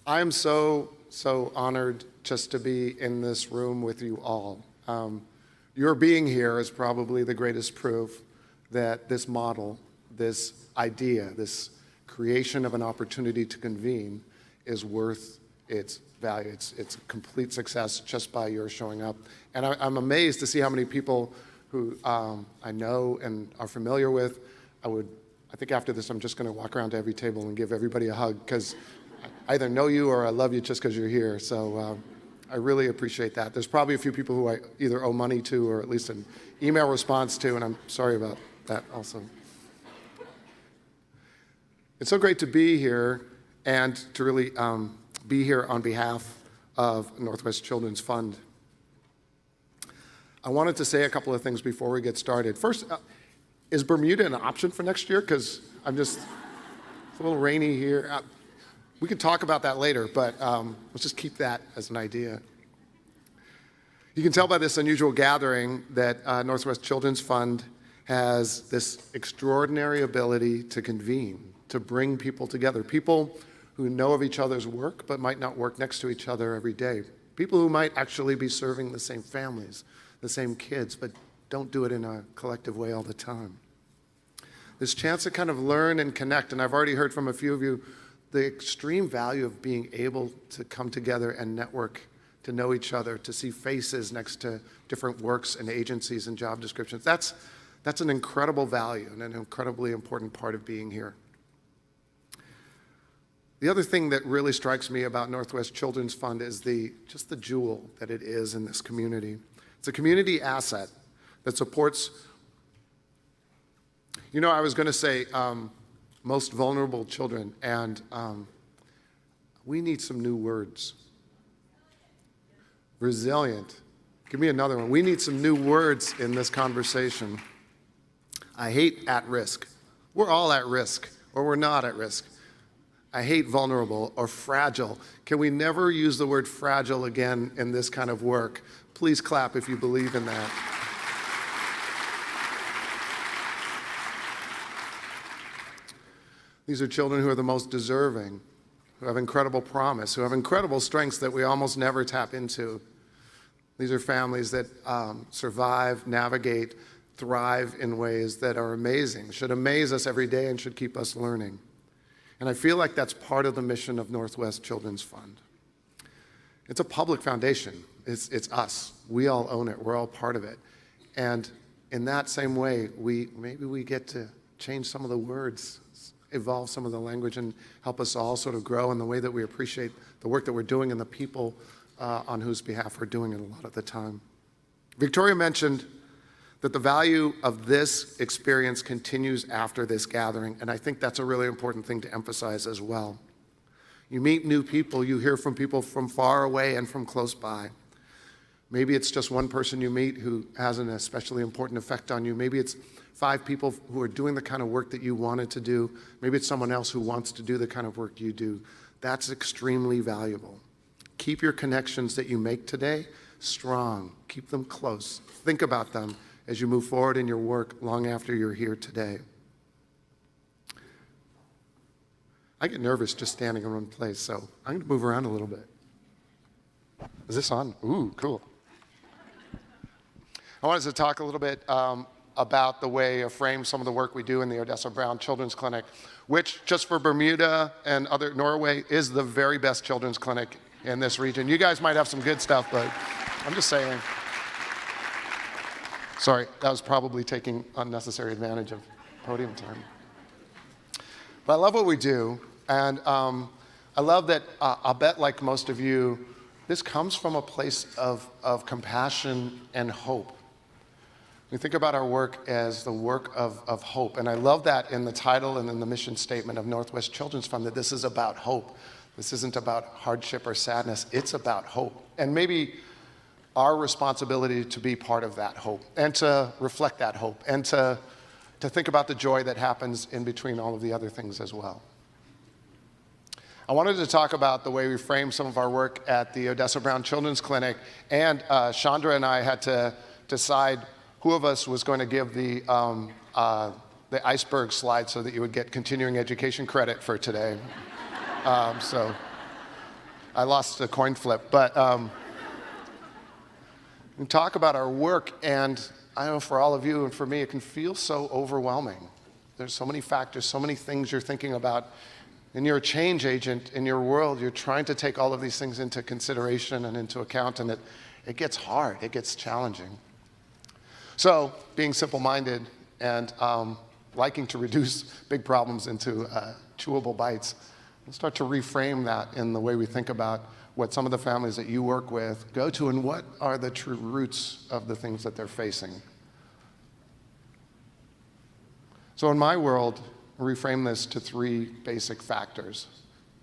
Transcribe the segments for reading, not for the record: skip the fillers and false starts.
I'm so honored just to be in this room with you all. Your being here is probably the greatest proof that this model, this idea, this creation of an opportunity to convene is worth its value. It's a complete success just by your showing up. And I'm amazed to see how many people who I know and are familiar with. I think after this, I'm just going to walk around to every table and give everybody a hug, because I either know you or I love you just because you're here. So I really appreciate that. There's probably a few people who I either owe money to or at least an email response to, and I'm sorry about that also. It's so great to be here and to really be here on behalf of Northwest Children's Fund. I wanted to say a couple of things before we get started. First, is Bermuda an option for next year? Because it's a little rainy here. We can talk about that later, but let's just keep that as an idea. You can tell by this unusual gathering that Northwest Children's Fund has this extraordinary ability to convene, to bring people together, people who know of each other's work but might not work next to each other every day, people who might actually be serving the same families, the same kids, but don't do it in a collective way all the time. This chance to kind of learn and connect, and I've already heard from a few of you the extreme value of being able to come together and network, to know each other, to see faces next to different works and agencies and job descriptions. That's an incredible value and an incredibly important part of being here. The other thing that really strikes me about Northwest Children's Fund is just the jewel that it is in this community. It's a community asset that supports, I was going to say most vulnerable children, and we need some new words. Resilient. Give me another one. We need some new words in this conversation. I hate at risk. We're all at risk, or we're not at risk. I hate vulnerable or fragile. Can we never use the word fragile again in this kind of work? Please clap if you believe in that. These are children who are the most deserving, who have incredible promise, who have incredible strengths that we almost never tap into. These are families that survive, navigate, thrive in ways that are amazing, should amaze us every day and should keep us learning. And I feel like that's part of the mission of Northwest Children's Fund. It's a public foundation. It's us. We all own it. We're all part of it. And in that same way, maybe we get to change some of the words, evolve some of the language, and help us all sort of grow in the way that we appreciate the work that we're doing and the people on whose behalf we're doing it a lot of the time. Victoria mentioned that the value of this experience continues after this gathering, and I think that's a really important thing to emphasize as well. You meet new people, you hear from people from far away and from close by. Maybe it's just one person you meet who has an especially important effect on you. Maybe it's 5 people who are doing the kind of work that you wanted to do. Maybe it's someone else who wants to do the kind of work you do. That's extremely valuable. Keep your connections that you make today strong. Keep them close. Think about them as you move forward in your work long after you're here today. I get nervous just standing in one place, so I'm going to move around a little bit. Is this on? Ooh, cool. I wanted to talk a little bit about the way I frame some of the work we do in the Odessa Brown Children's Clinic, which, just for Bermuda and other Norway, is the very best children's clinic in this region. You guys might have some good stuff, but I'm just saying. Sorry, that was probably taking unnecessary advantage of podium time. But I love what we do, and I love that I'll bet, like most of you, this comes from a place of compassion and hope. We think about our work as the work of hope, and I love that in the title and in the mission statement of Northwest Children's Fund, that this is about hope. This isn't about hardship or sadness, it's about hope. And maybe our responsibility to be part of that hope, and to reflect that hope, and to think about the joy that happens in between all of the other things as well. I wanted to talk about the way we frame some of our work at the Odessa Brown Children's Clinic, and Chandra and I had to decide who of us was going to give the iceberg slide so that you would get continuing education credit for today. So I lost a coin flip. But we talk about our work, and I know for all of you and for me, it can feel so overwhelming. There's so many factors, so many things you're thinking about. And you're a change agent in your world. You're trying to take all of these things into consideration and into account, and it gets hard, it gets challenging. So being simple-minded and liking to reduce big problems into chewable bites, let's start to reframe that in the way we think about what some of the families that you work with go to and what are the true roots of the things that they're facing. So in my world, reframe this to three basic factors.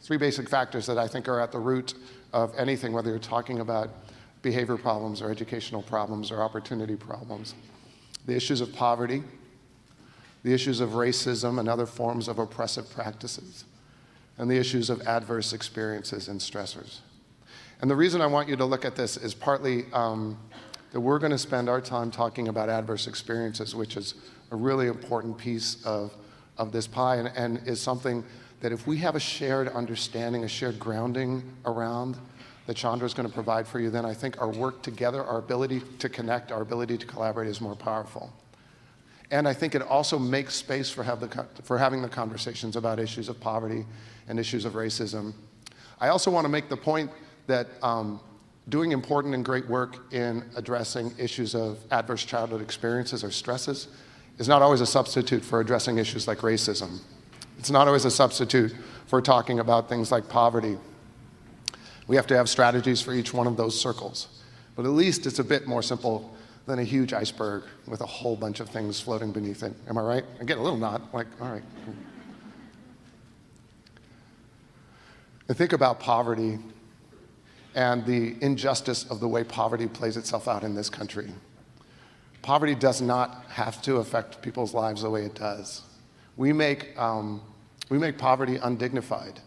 Three basic factors that I think are at the root of anything, whether you're talking about behavior problems or educational problems or opportunity problems. The issues of poverty, the issues of racism and other forms of oppressive practices, and the issues of adverse experiences and stressors. And the reason I want you to look at this is partly that we're going to spend our time talking about adverse experiences, which is a really important piece of this pie, and is something that if we have a shared understanding, a shared grounding around that Chandra is going to provide for you, then I think our work together, our ability to connect, our ability to collaborate is more powerful. And I think it also makes space for having the conversations about issues of poverty and issues of racism. I also want to make the point that doing important and great work in addressing issues of adverse childhood experiences or stresses is not always a substitute for addressing issues like racism. It's not always a substitute for talking about things like poverty. We have to have strategies for each one of those circles. But at least it's a bit more simple than a huge iceberg with a whole bunch of things floating beneath it. Am I right? I get a little nod, like, all right. I think about poverty and the injustice of the way poverty plays itself out in this country. Poverty does not have to affect people's lives the way it does. We make poverty undignified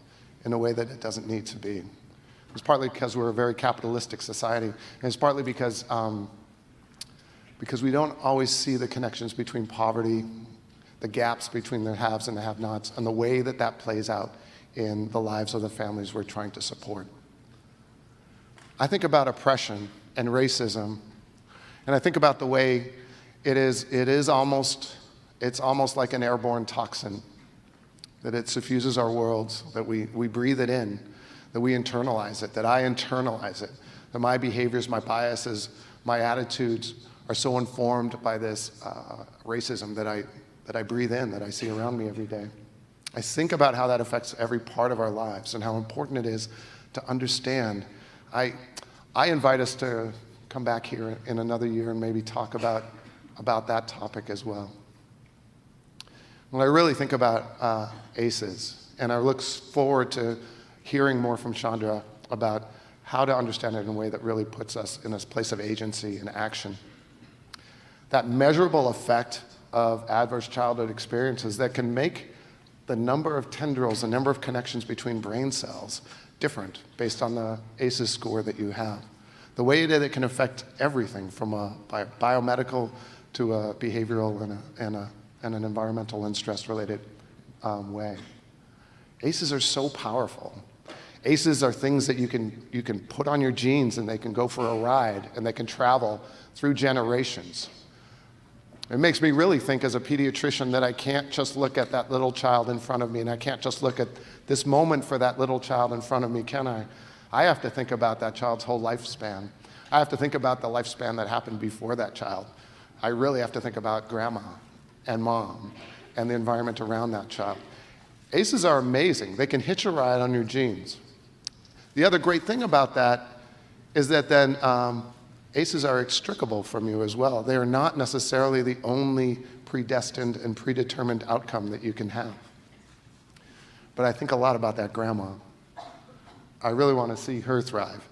in a way that it doesn't need to be. It's partly because we're a very capitalistic society, and it's partly because we don't always see the connections between poverty, the gaps between the haves and the have-nots, and the way that that plays out in the lives of the families we're trying to support. I think about oppression and racism, and I think about the way it's almost like an airborne toxin, that it suffuses our worlds, that we breathe it in, that we internalize it, that I internalize it, that my behaviors, my biases, my attitudes are so informed by this racism that I breathe in, that I see around me every day. I think about how that affects every part of our lives and how important it is to understand. I invite us to come back here in another year and maybe talk about that topic as well. When I really think about ACEs, and I look forward to hearing more from Chandra about how to understand it in a way that really puts us in this place of agency and action. That measurable effect of adverse childhood experiences that can make the number of tendrils, the number of connections between brain cells different based on the ACEs score that you have. The way that it can affect everything from a biomedical to a behavioral and an environmental and stress-related way. ACEs are so powerful. ACEs are things that you can put on your genes and they can go for a ride and they can travel through generations. It makes me really think as a pediatrician that I can't just look at that little child in front of me and I can't just look at this moment for that little child in front of me, can I? I have to think about that child's whole lifespan. I have to think about the lifespan that happened before that child. I really have to think about grandma and mom and the environment around that child. ACEs are amazing. They can hitch a ride on your genes. The other great thing about that is that then ACEs are extricable from you as well. They are not necessarily the only predestined and predetermined outcome that you can have. But I think a lot about that grandma. I really want to see her thrive.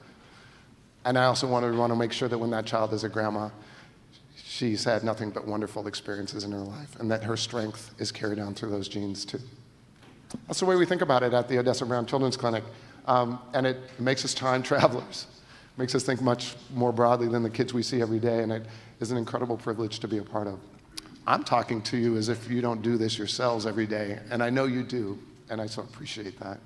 And I also want to make sure that when that child is a grandma, she's had nothing but wonderful experiences in her life and that her strength is carried down through those genes too. That's the way we think about it at the Odessa Brown Children's Clinic. And it makes us time travelers. It makes us think much more broadly than the kids we see every day, and it is an incredible privilege to be a part of. I'm talking to you as if you don't do this yourselves every day, and I know you do, and I so appreciate that.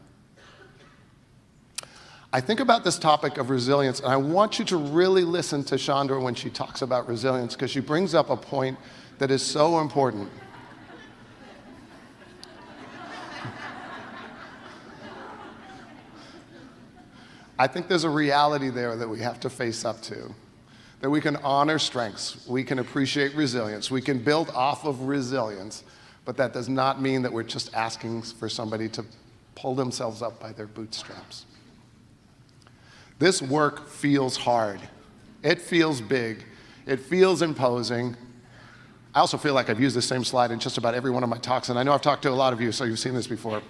I think about this topic of resilience, and I want you to really listen to Chandra when she talks about resilience, because she brings up a point that is so important. I think there's a reality there that we have to face up to, that we can honor strengths, we can appreciate resilience, we can build off of resilience, but that does not mean that we're just asking for somebody to pull themselves up by their bootstraps. This work feels hard. It feels big. It feels imposing. I also feel like I've used the same slide in just about every one of my talks, and I know I've talked to a lot of you, so you've seen this before.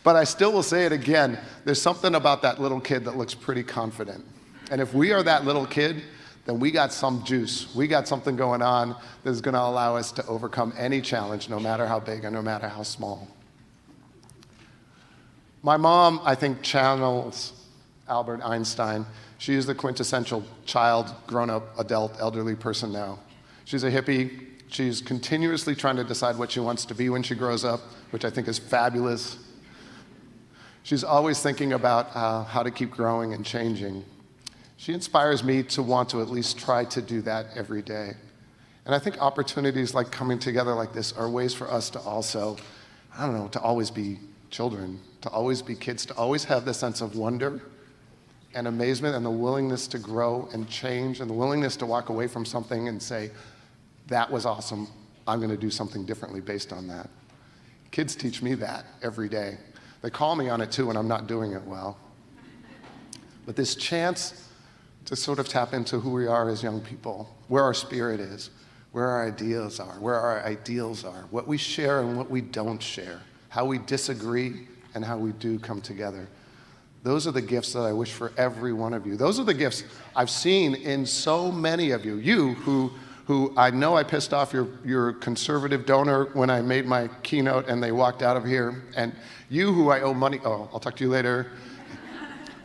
But I still will say it again, there's something about that little kid that looks pretty confident. And if we are that little kid, then we got some juice. We got something going on that is going to allow us to overcome any challenge, no matter how big and no matter how small. My mom, I think, channels Albert Einstein. She is the quintessential child, grown-up, adult, elderly person now. She's a hippie. She's continuously trying to decide what she wants to be when she grows up, which I think is fabulous. She's always thinking about how to keep growing and changing. She inspires me to want to at least try to do that every day. And I think opportunities like coming together like this are ways for us to also, I don't know, to always be children, to always be kids, to always have this sense of wonder and amazement and the willingness to grow and change and the willingness to walk away from something and say, that was awesome, I'm going to do something differently based on that. Kids teach me that every day. They call me on it too when I'm not doing it well. But this chance to sort of tap into who we are as young people, where our spirit is, where our ideas are, where our ideals are, what we share and what we don't share, how we disagree and how we do come together. Those are the gifts that I wish for every one of you. Those are the gifts I've seen in so many of you. You who I know I pissed off your conservative donor when I made my keynote and they walked out of here. And you who I owe money, oh, I'll talk to you later.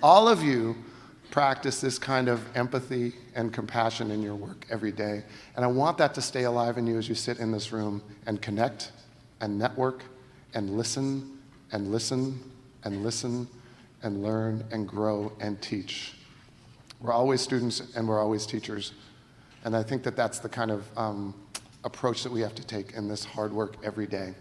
All of you practice this kind of empathy and compassion in your work every day. And I want that to stay alive in you as you sit in this room and connect and network and listen and listen and listen and learn and grow and teach. We're always students and we're always teachers. And I think that that's the kind of approach that we have to take in this hard work every day.